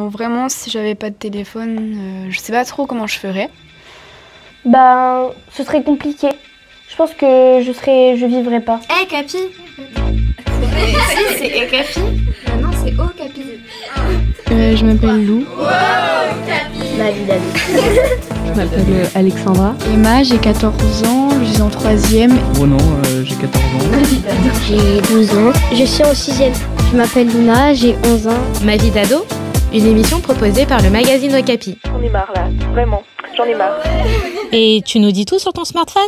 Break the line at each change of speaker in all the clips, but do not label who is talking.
Vraiment, si j'avais pas de téléphone, je sais pas trop comment je ferais.
Ben, ce serait compliqué. Je pense que je vivrais pas.
Eh, Capi. C'est Eh, Capi. Non, c'est Oh, Capi.
Je m'appelle Lou.
Ma vie d'adulte.
Je m'appelle Alexandra.
Emma, j'ai 14 ans, je suis en 3e.
Ronan, j'ai 14 ans.
J'ai 12 ans. Je suis en 6e. Je m'appelle Luna, j'ai 11 ans.
Ma vie d'ado, une émission proposée par le magazine Okapi.
J'en ai marre là, vraiment, j'en ai marre.
Et tu nous dis tout sur ton smartphone ?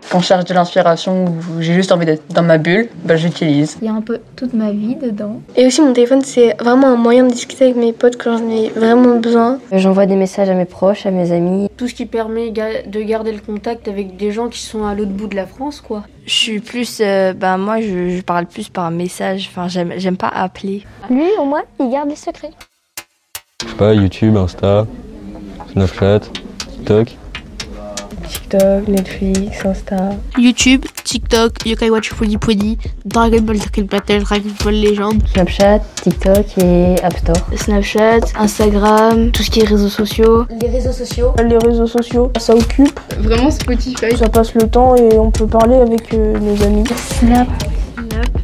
Quand je cherche de l'inspiration ou j'ai juste envie d'être dans ma bulle, j'utilise.
Il y a un peu toute ma vie dedans.
Et aussi mon téléphone, c'est vraiment un moyen de discuter avec mes potes quand j'en ai vraiment besoin.
J'envoie des messages à mes proches, à mes amis.
Tout ce qui permet de garder le contact avec des gens qui sont à l'autre bout de la France, quoi.
Je suis plus, moi je parle plus par message, enfin j'aime pas appeler.
Lui, au moins, il garde les secrets.
Je sais pas, YouTube, Insta, Snapchat, TikTok.
TikTok, Netflix, Insta.
YouTube, TikTok, Yokai Watch Pony Pony, Dragon Ball Dragon Battle, Dragon Ball Legend.
Snapchat, TikTok et App Store.
Snapchat, Instagram, tout ce qui est réseaux sociaux.
Les réseaux sociaux.
Les réseaux sociaux, ça occupe.
Vraiment Spotify.
Ça passe le temps et on peut parler avec nos amis.
Snap.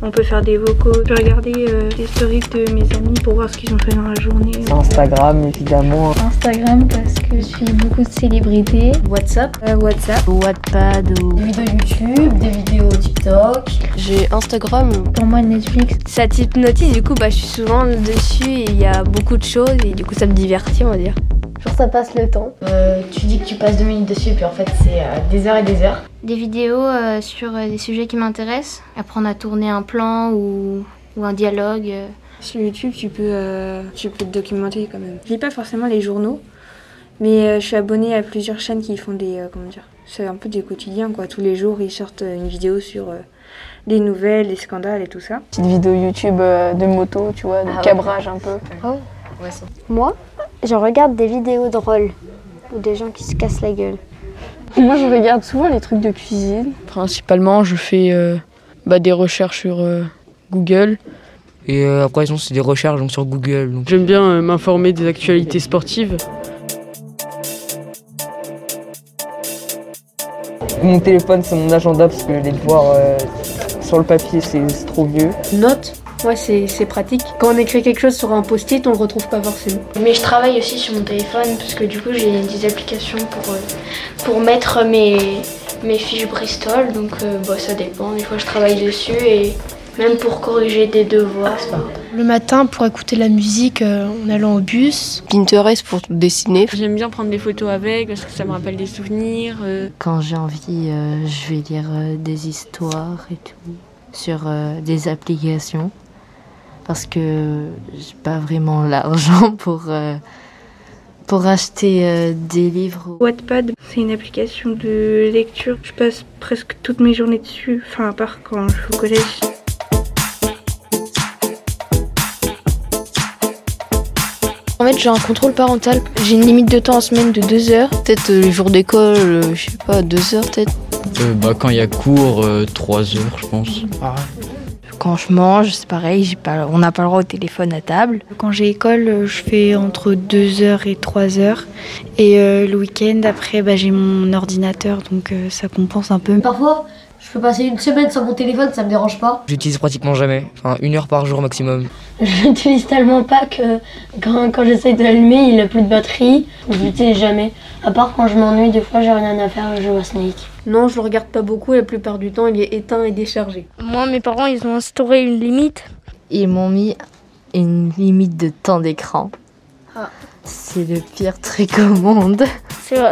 On peut faire des vocaux. Je peux regarder les stories de mes amis pour voir ce qu'ils ont fait dans la journée.
Instagram, évidemment.
Instagram parce que je suis beaucoup de célébrités.
WhatsApp.
WhatsApp.
Wattpad ou...
Des vidéos YouTube, des vidéos TikTok.
J'ai Instagram.
Pour moi, Netflix.
Ça t'hypnotise, du coup je suis souvent dessus et il y a beaucoup de choses et du coup ça me divertit, on va dire.
Genre ça passe le temps.
Tu dis que tu passes 2 minutes dessus, puis en fait c'est des heures et des heures.
Des vidéos sur des sujets qui m'intéressent. Apprendre à tourner un plan ou un dialogue.
Sur YouTube, tu peux te documenter quand même. Je lis pas forcément les journaux, mais je suis abonnée à plusieurs chaînes qui font des... c'est un peu des quotidiens, quoi. Tous les jours, ils sortent une vidéo sur les nouvelles, les scandales et tout ça.
Petite vidéo YouTube de moto, tu vois, de cabrage un peu.
Oh. Moi, je regarde des vidéos drôles ou des gens qui se cassent la gueule.
Moi je regarde souvent les trucs de cuisine.
Principalement je fais des recherches sur Google.
Et après sinon c'est des recherches donc, sur Google. Donc.
J'aime bien m'informer des actualités sportives.
Mon téléphone c'est mon agenda parce que aller le voir sur le papier c'est trop vieux.
Notes. Ouais, c'est pratique. Quand on écrit quelque chose sur un post-it, on le retrouve pas forcément.
Mais je travaille aussi sur mon téléphone parce que du coup j'ai des applications pour mettre mes fiches Bristol. Donc ça dépend. Des fois je travaille dessus et même pour corriger des devoirs.
Le matin pour écouter la musique en allant au bus.
Pinterest pour dessiner.
J'aime bien prendre des photos avec parce que ça me rappelle des souvenirs.
Quand j'ai envie, je vais lire des histoires et tout sur des applications. Parce que j'ai pas vraiment l'argent pour acheter des livres.
Wattpad, c'est une application de lecture. Je passe presque toutes mes journées dessus, enfin à part quand je suis au collège.
En fait, j'ai un contrôle parental. J'ai une limite de temps en semaine de 2 heures. Peut-être les jours d'école, je sais pas, 2 heures peut-être.
Quand il y a cours, 3 heures je pense.
Quand je mange, c'est pareil, on n'a pas le droit au téléphone à table.
Quand j'ai école, je fais entre 2 heures et 3 heures. Et le week-end, après, j'ai mon ordinateur, donc ça compense un peu.
Parfois, je peux passer une semaine sans mon téléphone, ça me dérange pas.
J'utilise pratiquement jamais, 1 heure par jour maximum.
Je l'utilise tellement pas que quand j'essaye de l'allumer, il a plus de batterie. Je l'utilise jamais. À part quand je m'ennuie, des fois j'ai rien à faire, je joue à Snake.
Non, je le regarde pas beaucoup, la plupart du temps il est éteint et déchargé.
Moi, mes parents, ils ont instauré une limite.
Ils m'ont mis une limite de temps d'écran.
Ah.
C'est le pire truc au monde.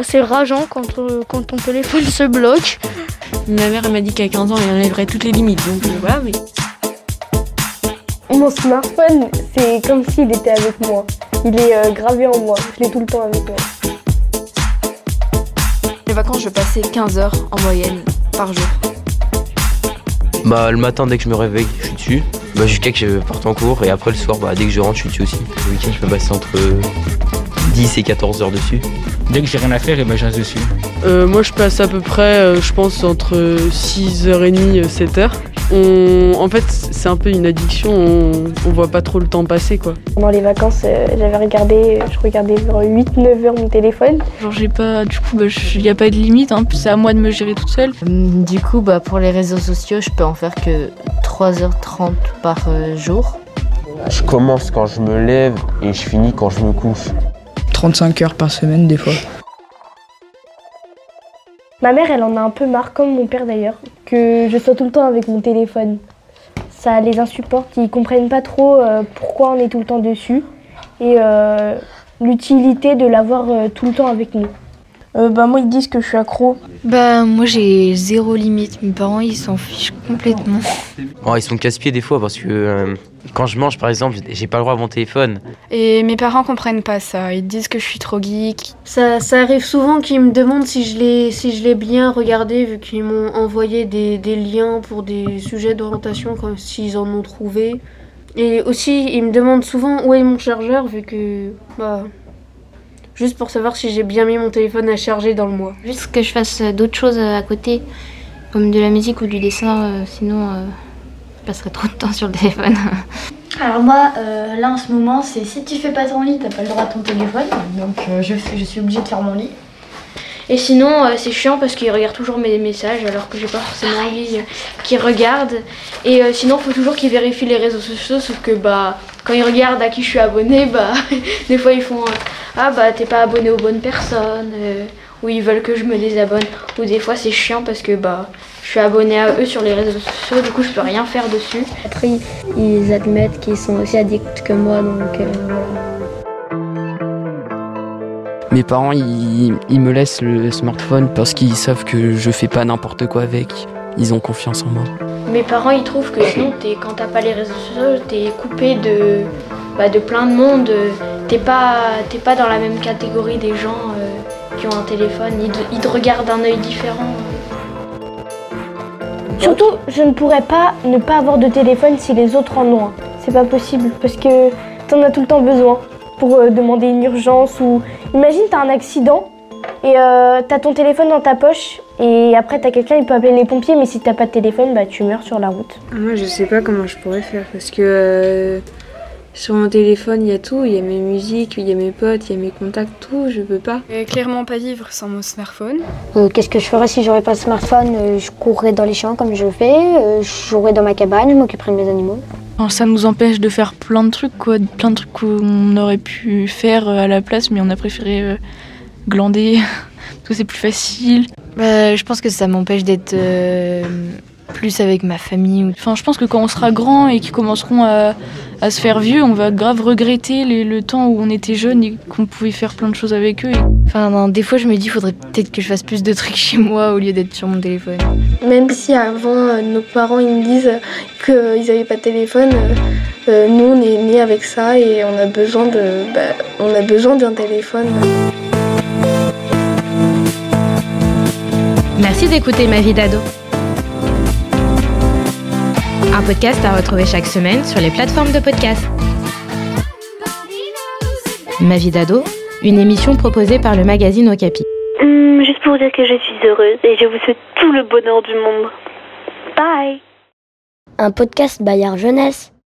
C'est rageant quand ton téléphone se bloque.
Ma mère elle m'a dit qu'à 15 ans elle enlèverait toutes les limites, donc voilà, mais...
Mon smartphone, c'est comme s'il était avec moi. Il est gravé en moi, je l'ai tout le temps avec moi.
Les vacances, je passais 15 heures en moyenne par jour.
Le matin, dès que je me réveille, je suis dessus. Jusqu'à que je parte en cours. Et après, le soir, dès que je rentre, je suis dessus aussi. Le week-end, je peux passer entre 10 et 14 heures dessus.
Dès que j'ai rien à faire, je reste dessus.
Moi je passe à peu près, je pense, entre 6h30 et 7h. En fait, c'est un peu une addiction, on voit pas trop le temps passer, quoi.
Pendant les vacances, je regardais vers 8-9 heures mon téléphone.
Genre j'ai pas, du coup, il n'y a pas de limite, hein, c'est à moi de me gérer toute seule.
Du coup, pour les réseaux sociaux, je peux en faire que 3h30 par jour.
Je commence quand je me lève et je finis quand je me couche.
35 heures par semaine, des fois.
Ma mère, elle en a un peu marre, comme mon père d'ailleurs, que je sois tout le temps avec mon téléphone. Ça les insupporte, ils comprennent pas trop pourquoi on est tout le temps dessus et l'utilité de l'avoir tout le temps avec nous.
Moi, ils disent que je suis accro.
Moi, j'ai zéro limite. Mes parents, ils s'en fichent complètement.
Oh, ils sont casse-pieds des fois parce que quand je mange, par exemple, j'ai pas le droit à mon téléphone.
Et mes parents comprennent pas ça. Ils disent que je suis trop geek.
Ça arrive souvent qu'ils me demandent si je l'ai bien regardé, vu qu'ils m'ont envoyé des liens pour des sujets d'orientation, comme s'ils en ont trouvé. Et aussi, ils me demandent souvent où est mon chargeur, vu que... juste pour savoir si j'ai bien mis mon téléphone à charger dans le mois.
Juste que je fasse d'autres choses à côté, comme de la musique ou du dessin, sinon je passerai trop de temps sur le téléphone.
Alors moi, là en ce moment, c'est si tu fais pas ton lit, t'as pas le droit à ton téléphone. Donc je suis obligée de faire mon lit. Et sinon, c'est chiant parce qu'il regarde toujours mes messages alors que j'ai pas forcément envie qu'il regarde. Et sinon, faut toujours qu'il vérifie les réseaux sociaux, sauf que quand il regarde à qui je suis abonnée, des fois ils font t'es pas abonné aux bonnes personnes, ou ils veulent que je me désabonne. Ou des fois c'est chiant parce que je suis abonnée à eux sur les réseaux sociaux, du coup je peux rien faire dessus.
Après, ils admettent qu'ils sont aussi addicts que moi, donc voilà.
Mes parents, ils me laissent le smartphone parce qu'ils savent que je fais pas n'importe quoi avec. Ils ont confiance en moi.
Mes parents, ils trouvent que sinon, quand t'as pas les réseaux sociaux, t'es coupé de plein de monde. T'es pas dans la même catégorie des gens qui ont un téléphone. Ils te regardent d'un œil différent.
Surtout, je ne pourrais pas ne pas avoir de téléphone si les autres en ont un. C'est pas possible parce que t'en as tout le temps besoin pour demander une urgence ou... Imagine, t'as un accident et t'as ton téléphone dans ta poche et après t'as quelqu'un, il peut appeler les pompiers, mais si t'as pas de téléphone, tu meurs sur la route.
Moi, je sais pas comment je pourrais faire parce que sur mon téléphone, il y a tout, il y a mes musiques, il y a mes potes, il y a mes contacts, tout, je peux pas.
Clairement pas vivre sans mon smartphone.
Qu'est-ce que je ferais si j'aurais pas de smartphone? Je courrais dans les champs comme je le fais, je jouerais dans ma cabane, je m'occuperais de mes animaux.
Ça nous empêche de faire plein de trucs, plein de trucs qu'on aurait pu faire à la place, mais on a préféré glander, parce que c'est plus facile.
Je pense que ça m'empêche d'être plus avec ma famille.
Je pense que quand on sera grand et qu'ils commenceront à se faire vieux, on va grave regretter le temps où on était jeunes et qu'on pouvait faire plein de choses avec eux.
Des fois je me dis qu'il faudrait peut-être que je fasse plus de trucs chez moi au lieu d'être sur mon téléphone.
Même si avant nos parents ils me disent qu'ils n'avaient pas de téléphone, nous on est nés avec ça et on a besoin d'un téléphone.
Merci d'écouter Ma vie d'ado. Un podcast à retrouver chaque semaine sur les plateformes de podcast. Ma vie d'ado, une émission proposée par le magazine Okapi.
Juste pour dire que je suis heureuse et je vous souhaite tout le bonheur du monde. Bye.
Un podcast Bayard Jeunesse.